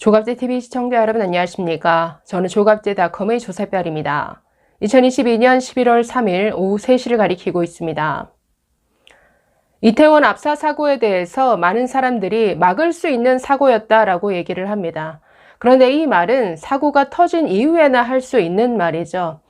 조갑제TV 시청자 여러분 안녕하십니까? 저는 조갑제닷컴의 조세별입니다. 2022년 11월 3일 오후 3시를 가리키고 있습니다. 이태원 압사 사고에 대해서 많은 사람들이 막을 수 있는 사고였다라고 얘기를 합니다. 그런데 이 말은 사고가 터진 이후에나 할 수 있는 말이죠.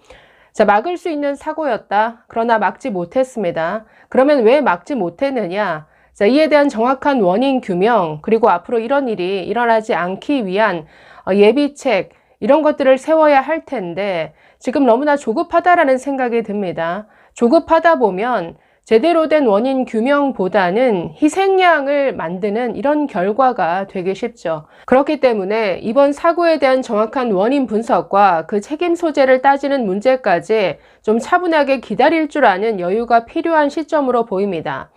자, 막을 수 있는 사고였다. 그러나 막지 못했습니다. 그러면 왜 막지 못했느냐? 자, 이에 대한 정확한 원인 규명, 그리고 앞으로 이런 일이 일어나지 않기 위한 예비책, 이런 것들을 세워야 할 텐데 지금 너무나 조급하다라는 생각이 듭니다. 조급하다 보면 제대로 된 원인 규명보다는 희생양을 만드는 이런 결과가 되기 쉽죠. 그렇기 때문에 이번 사고에 대한 정확한 원인 분석과 그 책임 소재를 따지는 문제까지 좀 차분하게 기다릴 줄 아는 여유가 필요한 시점으로 보입니다.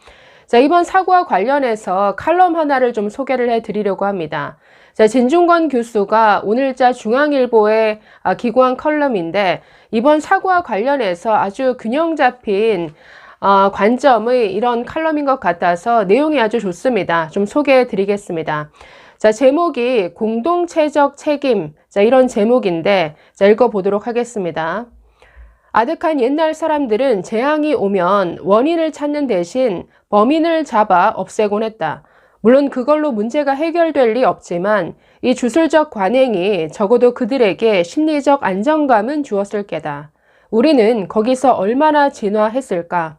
자, 이번 사고와 관련해서 칼럼 하나를 좀 소개를 해드리려고 합니다. 자, 진중권 교수가 오늘자 중앙일보에 기고한 컬럼인데 이번 사고와 관련해서 아주 균형 잡힌 관점의 이런 칼럼인 것 같아서 내용이 아주 좋습니다. 좀 소개해 드리겠습니다. 자, 제목이 공동체적 책임. 자, 이런 제목인데, 자, 읽어보도록 하겠습니다. 아득한 옛날 사람들은 재앙이 오면 원인을 찾는 대신 범인을 잡아 없애곤 했다. 물론 그걸로 문제가 해결될 리 없지만 이 주술적 관행이 적어도 그들에게 심리적 안정감은 주었을 게다. 우리는 거기서 얼마나 진화했을까?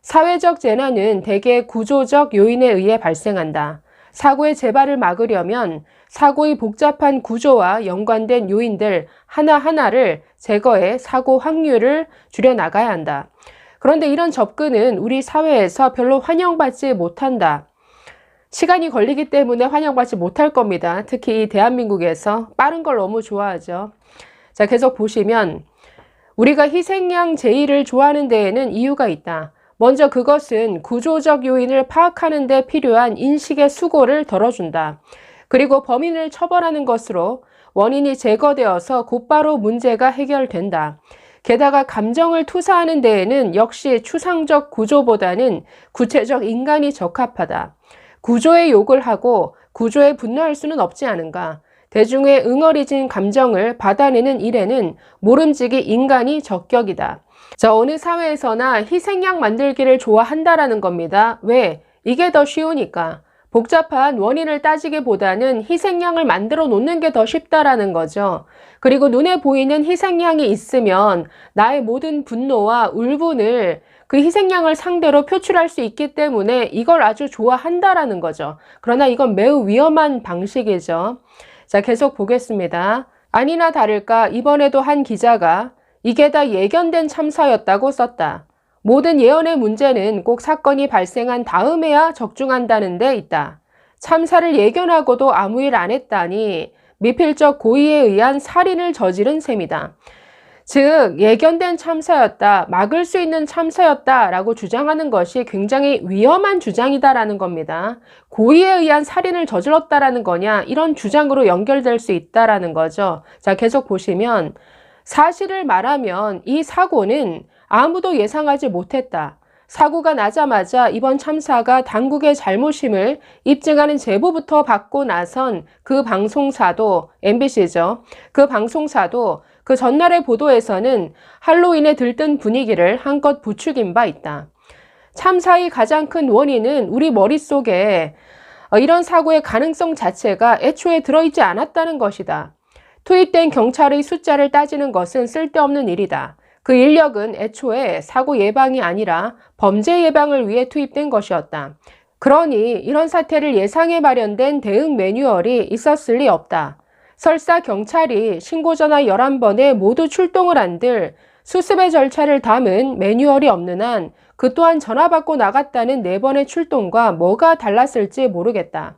사회적 재난은 대개 구조적 요인에 의해 발생한다. 사고의 재발을 막으려면 사고의 복잡한 구조와 연관된 요인들 하나하나를 제거해 사고 확률을 줄여나가야 한다. 그런데 이런 접근은 우리 사회에서 별로 환영받지 못한다. 시간이 걸리기 때문에 환영받지 못할 겁니다. 특히 대한민국에서 빠른 걸 너무 좋아하죠. 자, 계속 보시면 우리가 희생양 제의를 좋아하는 데에는 이유가 있다. 먼저 그것은 구조적 요인을 파악하는 데 필요한 인식의 수고를 덜어준다. 그리고 범인을 처벌하는 것으로 원인이 제거되어서 곧바로 문제가 해결된다. 게다가 감정을 투사하는 데에는 역시 추상적 구조보다는 구체적 인간이 적합하다. 구조에 욕을 하고 구조에 분노할 수는 없지 않은가. 대중의 응어리진 감정을 받아내는 일에는 모름지기 인간이 적격이다. 자, 어느 사회에서나 희생양 만들기를 좋아한다라는 겁니다. 왜? 이게 더 쉬우니까. 복잡한 원인을 따지기보다는 희생양을 만들어 놓는 게 더 쉽다라는 거죠. 그리고 눈에 보이는 희생양이 있으면 나의 모든 분노와 울분을 그 희생양을 상대로 표출할 수 있기 때문에 이걸 아주 좋아한다라는 거죠. 그러나 이건 매우 위험한 방식이죠. 자, 계속 보겠습니다. 아니나 다를까 이번에도 한 기자가 이게 다 예견된 참사였다고 썼다. 모든 예언의 문제는 꼭 사건이 발생한 다음에야 적중한다는 데 있다. 참사를 예견하고도 아무 일 안 했다니 미필적 고의에 의한 살인을 저지른 셈이다. 즉, 예견된 참사였다, 막을 수 있는 참사였다라고 주장하는 것이 굉장히 위험한 주장이다라는 겁니다. 고의에 의한 살인을 저질렀다라는 거냐, 이런 주장으로 연결될 수 있다라는 거죠. 자, 계속 보시면 사실을 말하면 이 사고는 아무도 예상하지 못했다. 사고가 나자마자 이번 참사가 당국의 잘못임을 입증하는 제보부터 받고 나선 그 방송사도, MBC죠. 그 방송사도 그 전날의 보도에서는 할로윈에 들뜬 분위기를 한껏 부추긴 바 있다. 참사의 가장 큰 원인은 우리 머릿속에 이런 사고의 가능성 자체가 애초에 들어있지 않았다는 것이다. 투입된 경찰의 숫자를 따지는 것은 쓸데없는 일이다. 그 인력은 애초에 사고 예방이 아니라 범죄 예방을 위해 투입된 것이었다. 그러니 이런 사태를 예상해 마련된 대응 매뉴얼이 있었을 리 없다. 설사 경찰이 신고 전화 11번에 모두 출동을 한들 수습의 절차를 담은 매뉴얼이 없는 한 그 또한 전화 받고 나갔다는 4번의 출동과 뭐가 달랐을지 모르겠다.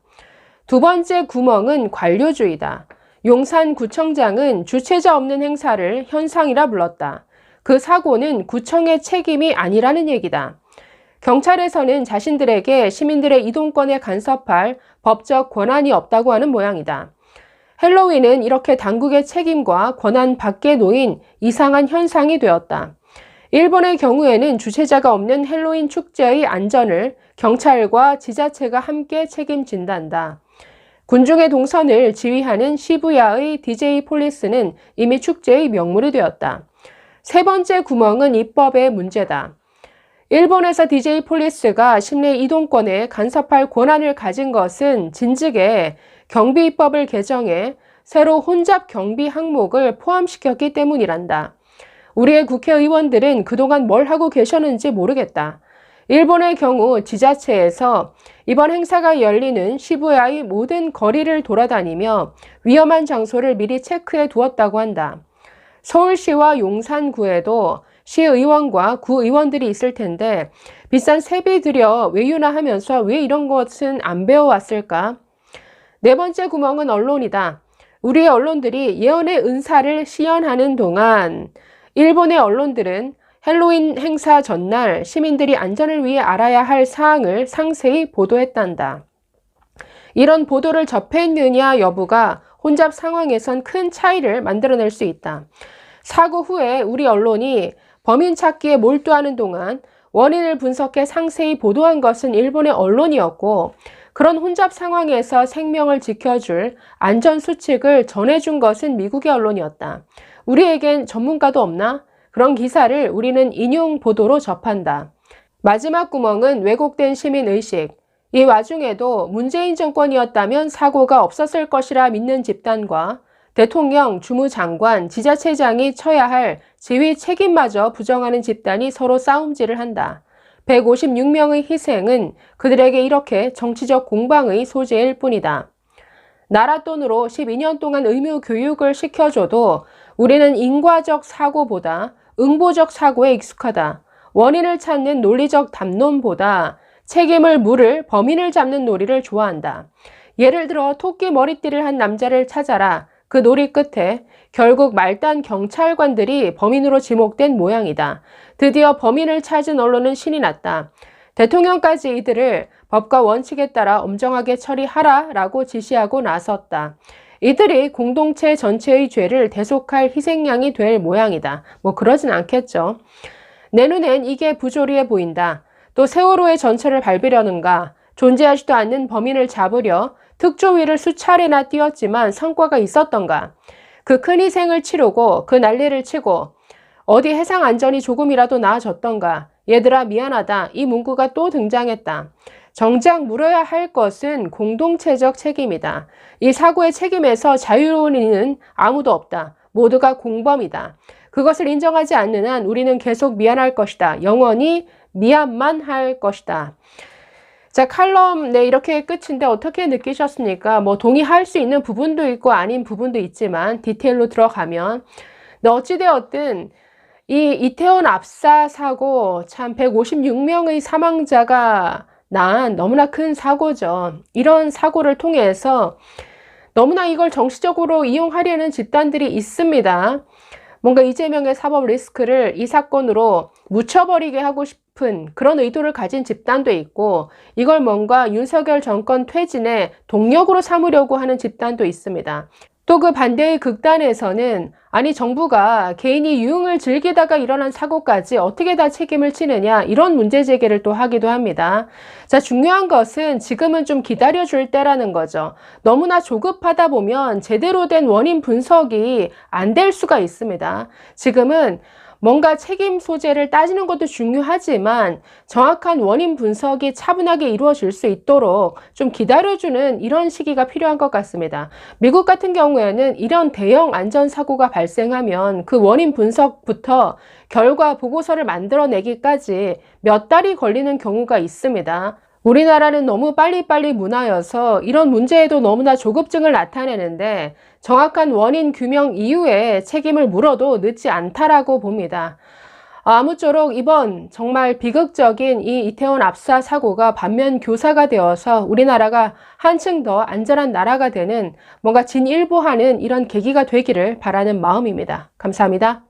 두 번째 구멍은 관료주의다. 용산구청장은 주체자 없는 행사를 현상이라 불렀다. 그 사고는 구청의 책임이 아니라는 얘기다. 경찰에서는 자신들에게 시민들의 이동권에 간섭할 법적 권한이 없다고 하는 모양이다. 헬로윈은 이렇게 당국의 책임과 권한 밖에 놓인 이상한 현상이 되었다. 일본의 경우에는 주최자가 없는 헬로윈 축제의 안전을 경찰과 지자체가 함께 책임진단다. 군중의 동선을 지휘하는 시부야의 DJ 폴리스는 이미 축제의 명물이 되었다. 세 번째 구멍은 입법의 문제다. 일본에서 DJ 폴리스가 실내 이동권에 간섭할 권한을 가진 것은 진즉에 경비입법을 개정해 새로 혼잡 경비 항목을 포함시켰기 때문이란다. 우리의 국회의원들은 그동안 뭘 하고 계셨는지 모르겠다. 일본의 경우 지자체에서 이번 행사가 열리는 시부야의 모든 거리를 돌아다니며 위험한 장소를 미리 체크해 두었다고 한다. 서울시와 용산구에도 시의원과 구의원들이 있을 텐데 비싼 세비 들여 외유나 하면서 왜 이런 것은 안 배워왔을까? 네 번째 구멍은 언론이다. 우리의 언론들이 예언의 은사를 시연하는 동안 일본의 언론들은 헬로윈 행사 전날 시민들이 안전을 위해 알아야 할 사항을 상세히 보도했단다. 이런 보도를 접했느냐 여부가 혼잡 상황에선 큰 차이를 만들어낼 수 있다. 사고 후에 우리 언론이 범인 찾기에 몰두하는 동안 원인을 분석해 상세히 보도한 것은 일본의 언론이었고, 그런 혼잡 상황에서 생명을 지켜줄 안전수칙을 전해준 것은 미국의 언론이었다. 우리에겐 전문가도 없나? 그런 기사를 우리는 인용 보도로 접한다. 마지막 구멍은 왜곡된 시민의식. 이 와중에도 문재인 정권이었다면 사고가 없었을 것이라 믿는 집단과 대통령, 주무장관, 지자체장이 쳐야 할 지휘 책임마저 부정하는 집단이 서로 싸움질을 한다. 156명의 희생은 그들에게 이렇게 정치적 공방의 소재일 뿐이다. 나라 돈으로 12년 동안 의무 교육을 시켜줘도 우리는 인과적 사고보다 응보적 사고에 익숙하다. 원인을 찾는 논리적 담론보다 책임을 물을 범인을 잡는 놀이를 좋아한다. 예를 들어 토끼 머리띠를 한 남자를 찾아라. 그 놀이 끝에 결국 말단 경찰관들이 범인으로 지목된 모양이다. 드디어 범인을 찾은 언론은 신이 났다. 대통령까지 이들을 법과 원칙에 따라 엄정하게 처리하라라고 지시하고 나섰다. 이들이 공동체 전체의 죄를 대속할 희생양이 될 모양이다. 뭐 그러진 않겠죠. 내 눈엔 이게 부조리해 보인다. 또 세월호의 전철을 밟으려는가, 존재하지도 않는 범인을 잡으려 특조위를 수차례나 띄웠지만 성과가 있었던가, 그 큰 희생을 치르고 그 난리를 치고 어디 해상 안전이 조금이라도 나아졌던가, 얘들아 미안하다, 이 문구가 또 등장했다. 정작 물어야 할 것은 공동체적 책임이다. 이 사고의 책임에서 자유로운 이는 아무도 없다. 모두가 공범이다. 그것을 인정하지 않는 한 우리는 계속 미안할 것이다. 영원히 미안만 할 것이다. 자, 칼럼 이렇게 끝인데 어떻게 느끼셨습니까? 뭐 동의할 수 있는 부분도 있고 아닌 부분도 있지만 디테일로 들어가면 어찌되었든 이 이태원 압사 사고 참 156명의 사망자가 난 너무나 큰 사고죠. 이런 사고를 통해서 너무나 이걸 정치적으로 이용하려는 집단들이 있습니다. 뭔가 이재명의 사법 리스크를 이 사건으로 묻혀버리게 하고 싶은 그런 의도를 가진 집단도 있고, 이걸 뭔가 윤석열 정권 퇴진의 동력으로 삼으려고 하는 집단도 있습니다. 또 그 반대의 극단에서는 아니 정부가 개인이 유흥을 즐기다가 일어난 사고까지 어떻게 다 책임을 지느냐, 이런 문제 제기를 또 하기도 합니다. 자, 중요한 것은 지금은 좀 기다려줄 때라는 거죠. 너무나 조급하다 보면 제대로 된 원인 분석이 안 될 수가 있습니다. 지금은 뭔가 책임 소재를 따지는 것도 중요하지만 정확한 원인 분석이 차분하게 이루어질 수 있도록 좀 기다려주는 이런 시기가 필요한 것 같습니다. 미국 같은 경우에는 이런 대형 안전사고가 발생하면 그 원인 분석부터 결과 보고서를 만들어내기까지 몇 달이 걸리는 경우가 있습니다. 우리나라는 너무 빨리빨리 문화여서 이런 문제에도 너무나 조급증을 나타내는데 정확한 원인 규명 이후에 책임을 물어도 늦지 않다라고 봅니다. 아무쪼록 이번 정말 비극적인 이 이태원 압사 사고가 반면 교사가 되어서 우리나라가 한층 더 안전한 나라가 되는 뭔가 진일보하는 이런 계기가 되기를 바라는 마음입니다. 감사합니다.